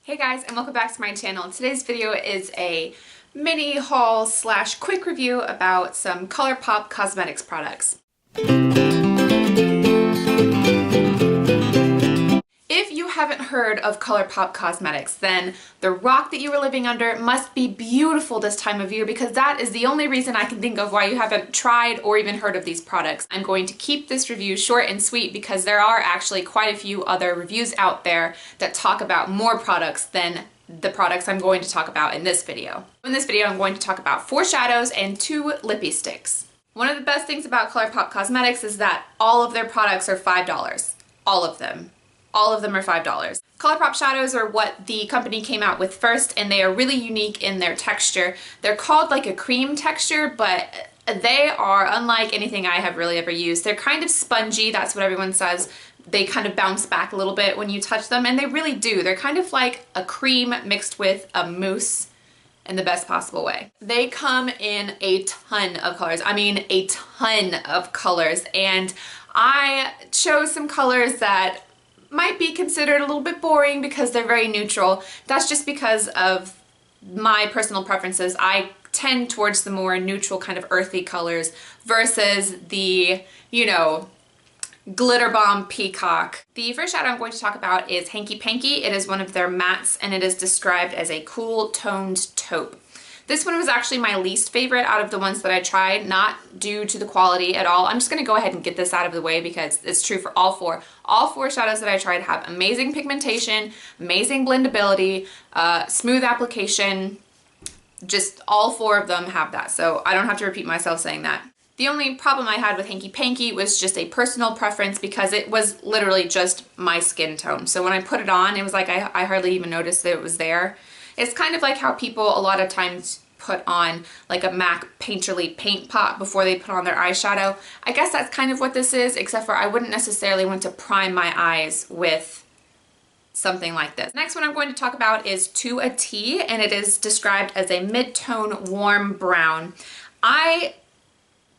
Hey guys, and welcome back to my channel. Today's video is a mini haul slash quick review about some Colourpop Cosmetics products. If you haven't heard of Colourpop Cosmetics, then the rock that you were living under must be beautiful this time of year, because that is the only reason I can think of why you haven't tried or even heard of these products. I'm going to keep this review short and sweet because there are actually quite a few other reviews out there that talk about more products than the products I'm going to talk about in this video. In this video, I'm going to talk about 4 shadows and 2 Lippie Stix. One of the best things about Colourpop Cosmetics is that all of their products are $5. All of them. All of them are $5. Colourpop shadows are what the company came out with first, and they are really unique in their texture. They're called like a cream texture, but they are unlike anything I have really ever used. They're kind of spongy, that's what everyone says. They kind of bounce back a little bit when you touch them, and they really do. They're kind of like a cream mixed with a mousse in the best possible way. They come in a ton of colors. I mean, a ton of colors, and I chose some colors that might be considered a little bit boring because they're very neutral. That's just because of my personal preferences. I tend towards the more neutral kind of earthy colors versus the, you know, Glitter Bomb Peacock. The first shadow I'm going to talk about is Hanky Panky. It is one of their mattes, and it is described as a cool toned taupe. This one was actually my least favorite out of the ones that I tried, not due to the quality at all. I'm just going to go ahead and get this out of the way because it's true for all 4. All 4 shadows that I tried have amazing pigmentation, amazing blendability, smooth application. Just all 4 of them have that, so I don't have to repeat myself saying that. The only problem I had with Hanky Panky was just a personal preference because it was literally just my skin tone. So when I put it on, it was like I hardly even noticed that it was there. It's kind of like how people a lot of times put on like a MAC Painterly paint pot before they put on their eyeshadow. I guess that's kind of what this is, except for I wouldn't necessarily want to prime my eyes with something like this. Next one I'm going to talk about is To a T, and it is described as a mid-tone warm brown. I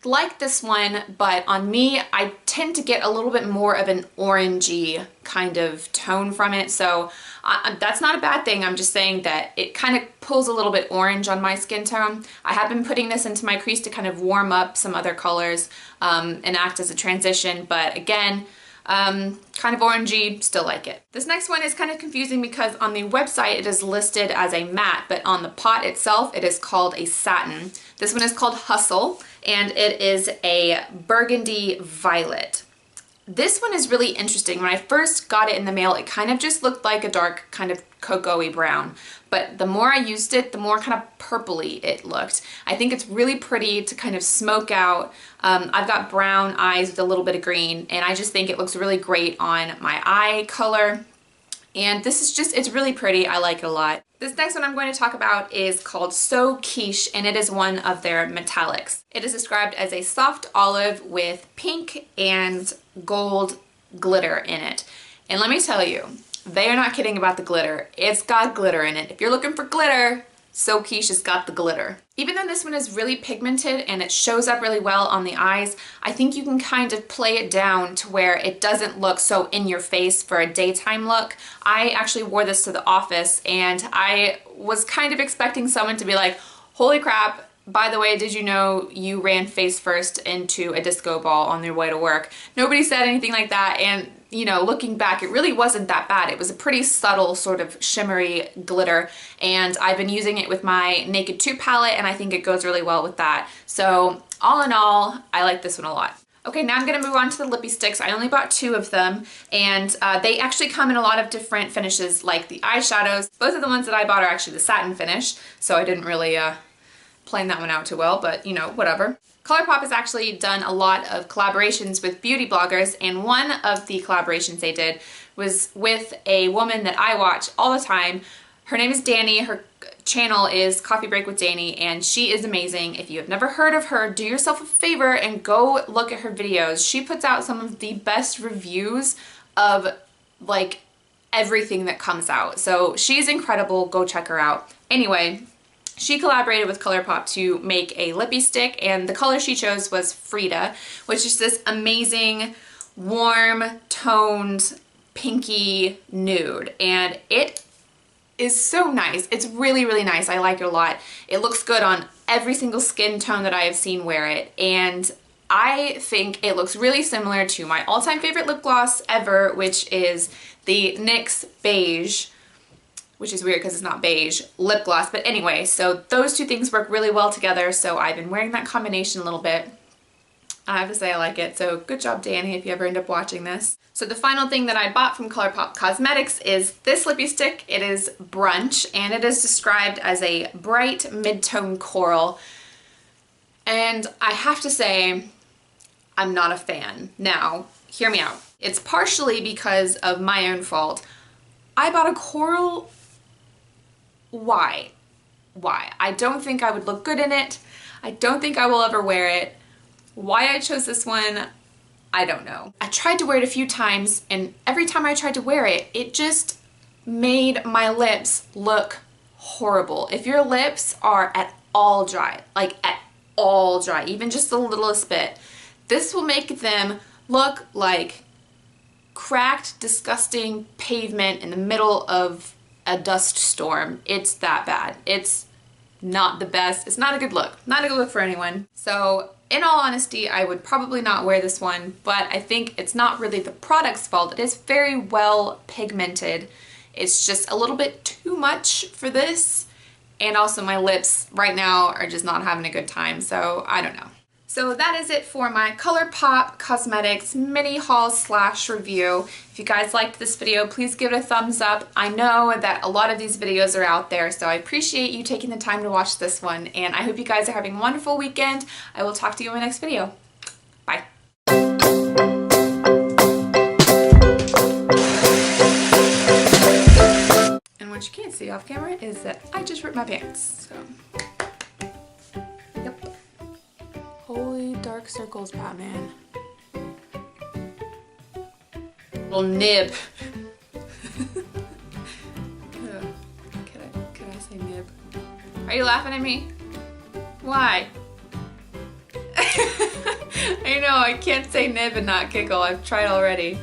like this one, but on me, I tend to get a little bit more of an orangey kind of tone from it, so that's not a bad thing. I'm just saying that it kind of pulls a little bit orange on my skin tone. I have been putting this into my crease to kind of warm up some other colors and act as a transition, but again, kind of orangey, still like it. This next one is kind of confusing because on the website it is listed as a matte, but on the pot itself it is called a satin. This one is called Hustle, and it is a burgundy violet. This one is really interesting. When I first got it in the mail, it kind of just looked like a dark kind of cocoa-y brown, but the more I used it, the more kind of purpley it looked. I think it's really pretty to kind of smoke out. I've got brown eyes with a little bit of green, and I just think it looks really great on my eye color. And this is just, it's really pretty. I like it a lot. This next one I'm going to talk about is called So Quiche, and it is one of their metallics. It is described as a soft olive with pink and gold glitter in it. And let me tell you, they are not kidding about the glitter. It's got glitter in it. If you're looking for glitter, So Quiche has got the glitter. Even though this one is really pigmented and it shows up really well on the eyes, I think you can kind of play it down to where it doesn't look so in your face for a daytime look. I actually wore this to the office, and I was kind of expecting someone to be like, holy crap, by the way, did you know you ran face first into a disco ball on your way to work? Nobody said anything like that, and you know, looking back, it really wasn't that bad. It was a pretty subtle sort of shimmery glitter, and I've been using it with my Naked 2 palette, and I think it goes really well with that. So all in all, I like this one a lot. Okay, now I'm going to move on to the Lippie Stix. I only bought 2 of them, and they actually come in a lot of different finishes, like the eyeshadows. Both of the ones that I bought are actually the satin finish, so I didn't really plan that one out too well, but you know, whatever. Colourpop has actually done a lot of collaborations with beauty bloggers, and one of the collaborations they did was with a woman that I watch all the time. Her name is Dani. Her channel is Coffee Break with Dani, and she is amazing. If you have never heard of her, do yourself a favor and go look at her videos. She puts out some of the best reviews of like everything that comes out. So she's incredible. Go check her out. Anyway, she collaborated with Colourpop to make a Lippie Stick, and the color she chose was Frida, which is this amazing, warm, toned, pinky nude. And it is so nice. It's really, really nice. I like it a lot. It looks good on every single skin tone that I have seen wear it, and I think it looks really similar to my all-time favorite lip gloss ever, which is the NYX Beige, which is weird because it's not beige, lip gloss. But anyway, so those two things work really well together, so I've been wearing that combination a little bit. I have to say I like it, so good job, Danny, if you ever end up watching this. So the final thing that I bought from Colourpop Cosmetics is this lippy stick. It is Brunch, and it is described as a bright mid-tone coral. And I have to say, I'm not a fan. Now, hear me out. It's partially because of my own fault. I bought a coral. Why? Why? I don't think I would look good in it. I don't think I will ever wear it. Why I chose this one, I don't know. I tried to wear it a few times, and every time I tried to wear it, it just made my lips look horrible. If your lips are at all dry, like at all dry, even just the littlest bit, this will make them look like cracked, disgusting pavement in the middle of a dust storm. It's that bad. It's not the best. It's not a good look. Not a good look for anyone. So in all honesty, I would probably not wear this one, but I think it's not really the product's fault. It is very well pigmented. It's just a little bit too much for this. And also my lips right now are just not having a good time, so I don't know. So that is it for my Colourpop Cosmetics mini haul slash review. If you guys liked this video, please give it a thumbs up. I know that a lot of these videos are out there, so I appreciate you taking the time to watch this one, and I hope you guys are having a wonderful weekend. I will talk to you in my next video. Bye. And what you can't see off camera is that I just ripped my pants, so. Holy dark circles, Batman. Little nib. Can I say nib? Are you laughing at me? Why? I know, I can't say nib and not giggle. I've tried already.